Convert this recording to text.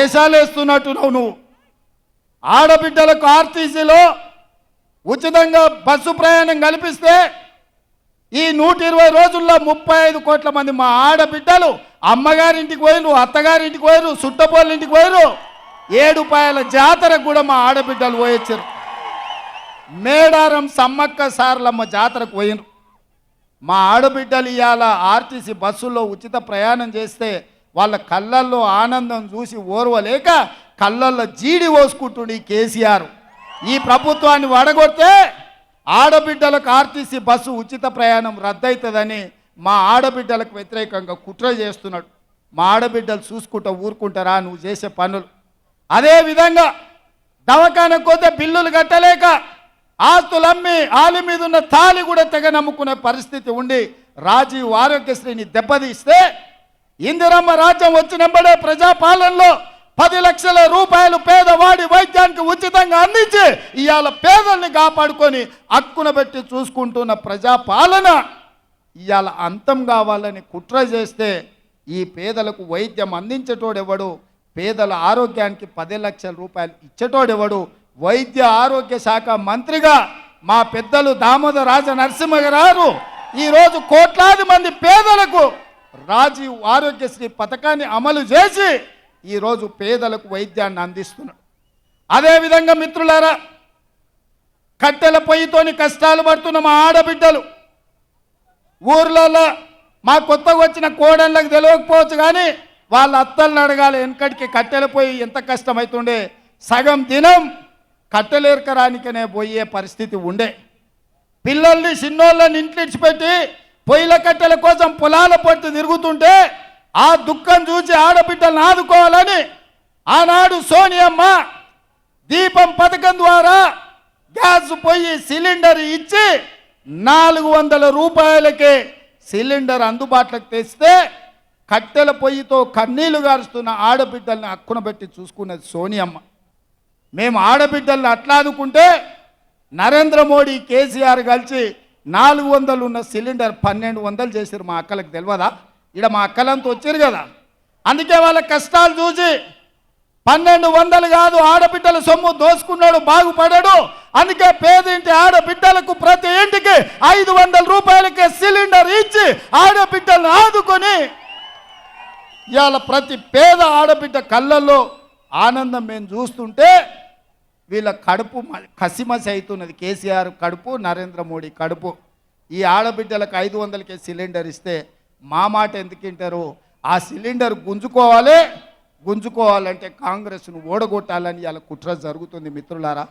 ఏసాలేస్తున్నట్టున్నావు నువ్వు. ఆడబిడ్డలకు ఆర్టీసీలో ఉచితంగా బస్సు ప్రయాణం కల్పిస్తే ఈ 120 రోజుల్లో 35 కోట్ల మంది మా ఆడబిడ్డలు అమ్మగారింటికి పోయిరు, అత్తగారింటికి పోయిరు, సుట్టపోళ్ళింటికి పోయిరు. 7 పాయల జాతరకు కూడా మా ఆడబిడ్డలు పోయొచ్చారు. మేడారం సమ్మక్క సారలమ్మ జాతరకు పోయినరు. మా ఆడబిడ్డలు ఇవాళ ఆర్టీసీ బస్సుల్లో ఉచిత ప్రయాణం చేస్తే వాళ్ళ కళ్ళల్లో ఆనందం చూసి ఓర్వలేక కళ్ళల్లో జీడి పోసుకుంటుండి కేసీఆర్. ఈ ప్రభుత్వాన్ని వడగొడితే ఆడబిడ్డలకు ఆర్టీసీ బస్సు ఉచిత ప్రయాణం రద్దవుతుందని మా ఆడబిడ్డలకు వ్యతిరేకంగా కుట్ర చేస్తున్నాడు. మా ఆడబిడ్డలు చూసుకుంటూ ఊరుకుంటారా నువ్వు చేసే పనులు? అదేవిధంగా దవాఖానకు పోతే బిల్లులు కట్టలేక ఆస్తులు అమ్మి ఆలి మీద ఉన్న తాళి కూడా తెగ నమ్ముకునే పరిస్థితి ఉండి రాజీవ్ ఆరోగ్యశ్రీని దెబ్బతీస్తే ఇందిరమ్మ రాజ్యం వచ్చినప్పుడే ప్రజాపాలనలో 10 లక్షల రూపాయలు పేదవాడి వైద్యానికి ఉచితంగా అందించి ఇవాళ పేదల్ని కాపాడుకొని అక్కున పెట్టి చూసుకుంటున్న ప్రజాపాలన ఇవాళ అంతం కావాలని కుట్ర చేస్తే ఈ పేదలకు వైద్యం అందించేటోడెవడు? పేదల ఆరోగ్యానికి 10 లక్షల రూపాయలు ఇచ్చేటోడెవడు? వైద్య ఆరోగ్య శాఖ మంత్రిగా మా పెద్దలు దామోదర రాజ నరసింహ గారు ఈరోజు కోట్లాది మంది పేదలకు రాజీవ్ ఆరోగ్యశ్రీ పథకాన్ని అమలు చేసి ఈరోజు పేదలకు వైద్యాన్ని అందిస్తున్నాడు. అదేవిధంగా మిత్రులారా, కట్టెల పొయ్యితోని కష్టాలు పడుతున్న మా ఆడబిడ్డలు ఊర్లలో మా కొత్తగా వచ్చిన కోడళ్ళకి తెలియకపోవచ్చు కానీ వాళ్ళ అత్తలను అడగాలి. వెనకటికి కట్టెల పొయ్యి ఎంత కష్టమవుతుండే, సగం దినం కట్టెలేరకరానికనే పోయే పరిస్థితి ఉండే. పిల్లల్ని చిన్నోళ్ళని ఇంట్లిడిచిపెట్టి పొయ్యిల కట్టెల కోసం పొలాల పట్టు తిరుగుతుంటే ఆ దుఃఖం చూసి ఆడబిడ్డలను ఆదుకోవాలని ఆనాడు సోనియమ్మ దీపం పథకం ద్వారా గ్యాస్ పొయ్యి సిలిండర్ ఇచ్చి 400 రూపాయలకే సిలిండర్ అందుబాటులోకి తెస్తే కట్టెల పొయ్యితో కన్నీళ్లు గారుస్తున్న ఆడబిడ్డల్ని అక్కున పెట్టి చూసుకున్నది సోనియమ్మ. మేము ఆడబిడ్డల్ని అట్లా ఆదుకుంటే నరేంద్ర మోడీ కేసీఆర్ కలిసి 400 ఉన్న సిలిండర్ 1200 చేశారు. మా అక్కలకు తెలియదా? ఇక్కడ మా అక్కలంతా వచ్చారు కదా, అందుకే వాళ్ళ కష్టాలు చూసి 1200 కాదు ఆడబిడ్డల సొమ్ము దోసుకున్నాడు బాగుపడాడు. అందుకే పేదింటి ఆడబిడ్డలకు ప్రతి ఇంటికి 500 రూపాయలకే సిలిండర్ ఇచ్చి ఆడబిడ్డలను ఆదుకొని ఇవాళ ప్రతి పేద ఆడబిడ్డ కళ్ళల్లో ఆనందం మేము చూస్తుంటే వీళ్ళ కడుపు కసిమసి అవుతున్నది. కేసీఆర్ కడుపు, నరేంద్ర మోడీ కడుపు. ఈ ఆడబిడ్డలకు 500కే సిలిండర్ ఇస్తే మా మాట ఎందుకు వింటారు? ఆ సిలిండర్ గుంజుకోవాలంటే కాంగ్రెస్ను ఓడగొట్టాలని ఇలా కుట్ర జరుగుతుంది మిత్రులారా.